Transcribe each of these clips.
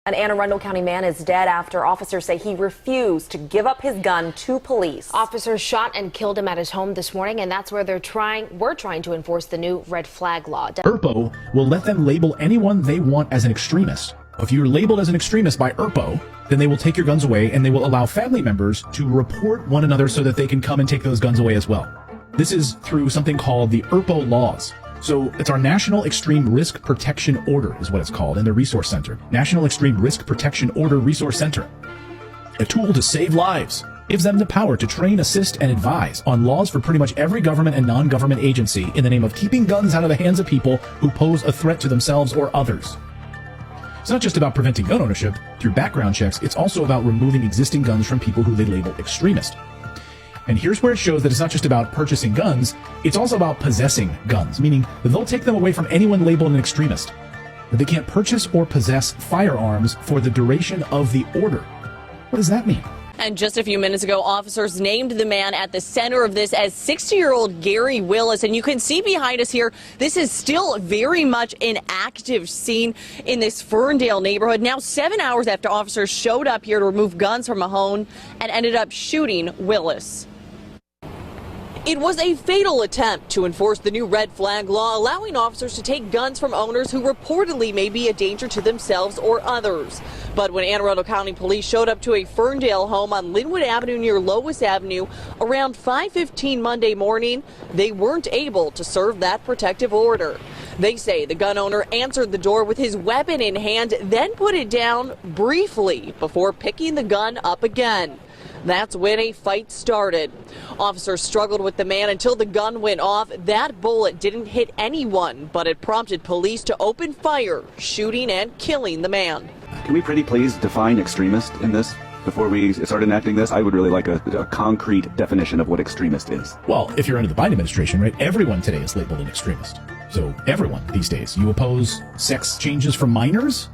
An Anne Arundel County man is dead after officers say he refused to give up his gun to police. Officers shot and killed him at his home this morning, and that's where we're trying to enforce the new red flag law. ERPO will let them label anyone they want as an extremist. If you're labeled as an extremist by ERPO, then they will take your guns away, and they will allow family members to report one another so that they can come and take those guns away as well. This is through something called the ERPO laws. So it's our National Extreme Risk Protection Order is what it's called in the Resource Center. National Extreme Risk Protection Order Resource Center. A tool to save lives. Gives them the power to train, assist, and advise on laws for pretty much every government and non-government agency in the name of keeping guns out of the hands of people who pose a threat to themselves or others. It's not just about preventing gun ownership through background checks, it's also about removing existing guns from people who they label extremist. And here's where it shows that it's not just about purchasing guns, it's also about possessing guns, meaning that they'll take them away from anyone labeled an extremist. But they can't purchase or possess firearms for the duration of the order. What does that mean? And just a few minutes ago, officers named the man at the center of this as 60-year-old Gary Willis. And you can see behind us here, this is still very much an active scene in this Ferndale neighborhood. Now, 7 hours after officers showed up here to remove guns from a home and ended up shooting Willis. It was a fatal attempt to enforce the new red flag law, allowing officers to take guns from owners who reportedly may be a danger to themselves or others. But when Anne Arundel County Police showed up to a Ferndale home on Linwood Avenue near Lois Avenue around 5:15 Monday morning, they weren't able to serve that protective order. They say the gun owner answered the door with his weapon in hand, then put it down briefly before picking the gun up again. That's when a fight started. Officers struggled with the man until the gun went off. That bullet didn't hit anyone, but it prompted police to open fire, shooting and killing the man. Can we pretty please define extremist in this? Before we start enacting this, I would really like a concrete definition of what extremist is. Well, if you're under the Biden administration, right, everyone today is labeled an extremist. So everyone these days. You oppose sex changes for minors?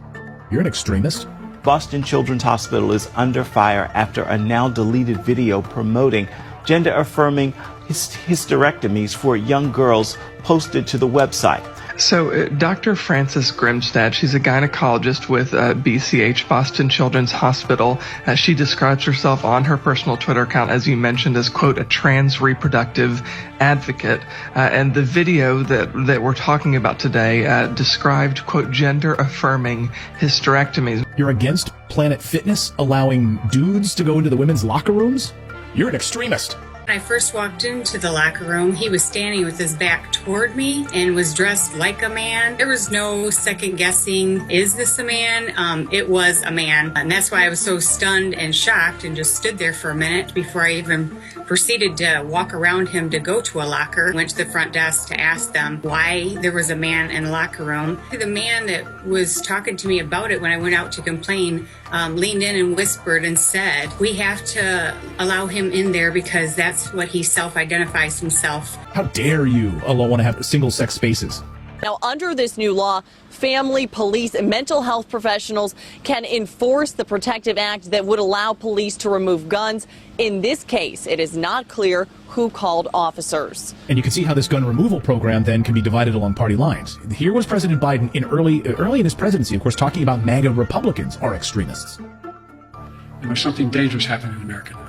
You're an extremist. Boston Children's Hospital is under fire after a now-deleted video promoting gender-affirming hysterectomies for young girls posted to the website. So Dr. Frances Grimstad, she's a gynecologist with BCH, Boston Children's Hospital. She describes herself on her personal Twitter account, as you mentioned, as, quote, a trans reproductive advocate. And the video that we're talking about today described, quote, gender-affirming hysterectomies. You're against Planet Fitness allowing dudes to go into the women's locker rooms? You're an extremist. When I first walked into the locker room, he was standing with his back toward me and was dressed like a man. There was no second guessing, is this a man? It was a man. And that's why I was so stunned and shocked and just stood there for a minute before I even proceeded to walk around him to go to a locker. Went to the front desk to ask them why there was a man in the locker room. The man that was talking to me about it when I went out to complain leaned in and whispered and said, we have to allow him in there because that's what he self-identifies himself. How dare you want to have single-sex spaces? Now, under this new law, family, police, and mental health professionals can enforce the Protective Act that would allow police to remove guns. In this case, it is not clear who called officers. And you can see how this gun removal program then can be divided along party lines. Here was President Biden in early in his presidency, of course, talking about MAGA Republicans are extremists. And there's something dangerous happening in America now.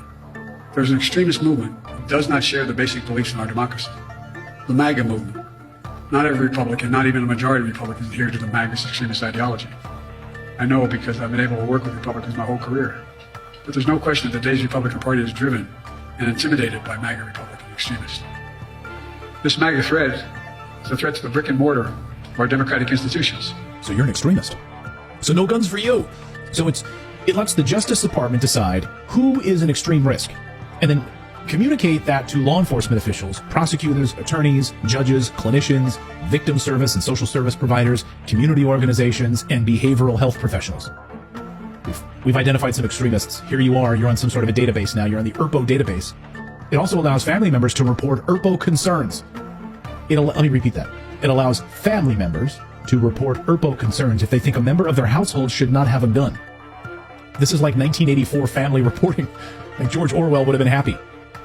There's an extremist movement that does not share the basic beliefs in our democracy. The MAGA movement. Not every Republican, not even a majority of Republicans adhere to the MAGA extremist ideology. I know because I've been able to work with Republicans my whole career. But there's no question that today's Republican Party is driven and intimidated by MAGA Republican extremists. This MAGA threat is a threat to the brick and mortar of our democratic institutions. So you're an extremist. So no guns for you. So it lets the Justice Department decide who is an extreme risk, and then communicate that to law enforcement officials, prosecutors, attorneys, judges, clinicians, victim service and social service providers, community organizations, and behavioral health professionals. We've identified some extremists. Here you are. You're on some sort of a database now. You're on the ERPO database. It also allows family members to report ERPO concerns. Let me repeat that. It allows family members to report ERPO concerns if they think a member of their household should not have a gun. This is like 1984 family reporting. Like George Orwell would have been happy.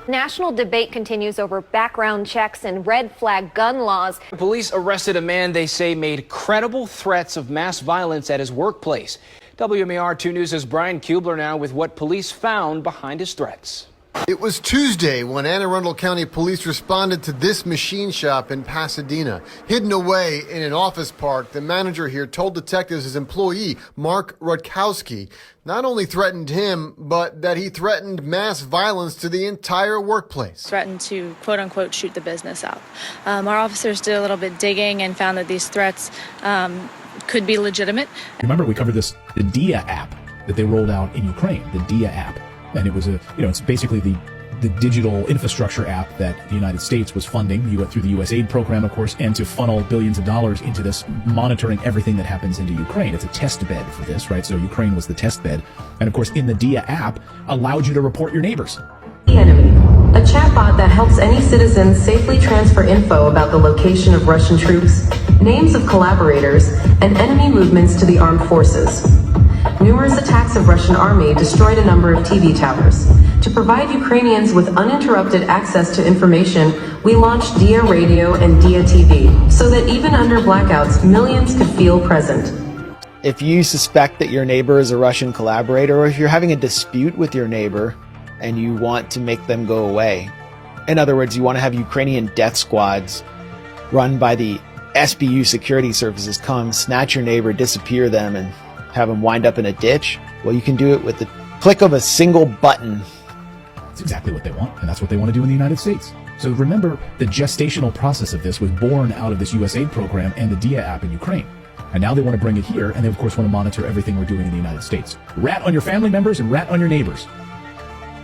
National debate continues over background checks and red flag gun laws. Police arrested a man they say made credible threats of mass violence at his workplace. WMAR 2 News' Brian Kubler now with what police found behind his threats. It was Tuesday when Anne Arundel County Police responded to this machine shop in Pasadena. Hidden away in an office park, the manager here told detectives his employee, Mark Rutkowski, not only threatened him, but that he threatened mass violence to the entire workplace. Threatened to, quote unquote, shoot the business up. Our officers did a little bit digging and found that these threats could be legitimate. Remember, we covered this, the DIA app that they rolled out in Ukraine, the DIA app. And it was it's basically the digital infrastructure app that the United States was funding. You went through the USAID program, of course, and to funnel billions of dollars into this, monitoring everything that happens into Ukraine. It's a test bed for this, right? So Ukraine was the test bed. And of course, in the DIA app, allowed you to report your neighbors. The Enemy, a chatbot that helps any citizen safely transfer info about the location of Russian troops, names of collaborators, and enemy movements to the armed forces. Numerous attacks of Russian army destroyed a number of TV towers. To provide Ukrainians with uninterrupted access to information, we launched DIA Radio and DIA TV, so that even under blackouts, millions could feel present. If you suspect that your neighbor is a Russian collaborator, or if you're having a dispute with your neighbor and you want to make them go away, in other words, you want to have Ukrainian death squads run by the SBU security services come, snatch your neighbor, disappear them, and have them wind up in a ditch, well, you can do it with the click of a single button. That's exactly what they want, and that's what they want to do in the United States. So remember, the gestational process of this was born out of this USAID program and the DIA app in Ukraine. And now they want to bring it here, and they, of course, want to monitor everything we're doing in the United States. Rat on your family members and rat on your neighbors.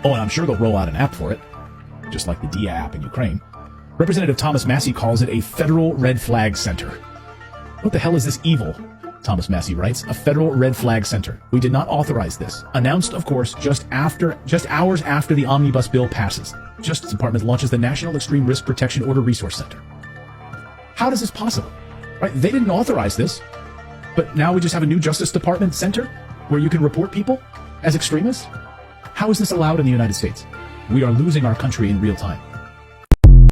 Oh, and I'm sure they'll roll out an app for it, just like the DIA app in Ukraine. Representative Thomas Massey calls it a federal red flag center. What the hell is this evil? Thomas Massey writes, a federal red flag center. We did not authorize this. Announced, of course, just hours after the omnibus bill passes. Justice Department launches the National Extreme Risk Protection Order Resource Center. How is this possible? Right? They didn't authorize this, but now we just have a new Justice Department center where you can report people as extremists? How is this allowed in the United States? We are losing our country in real time.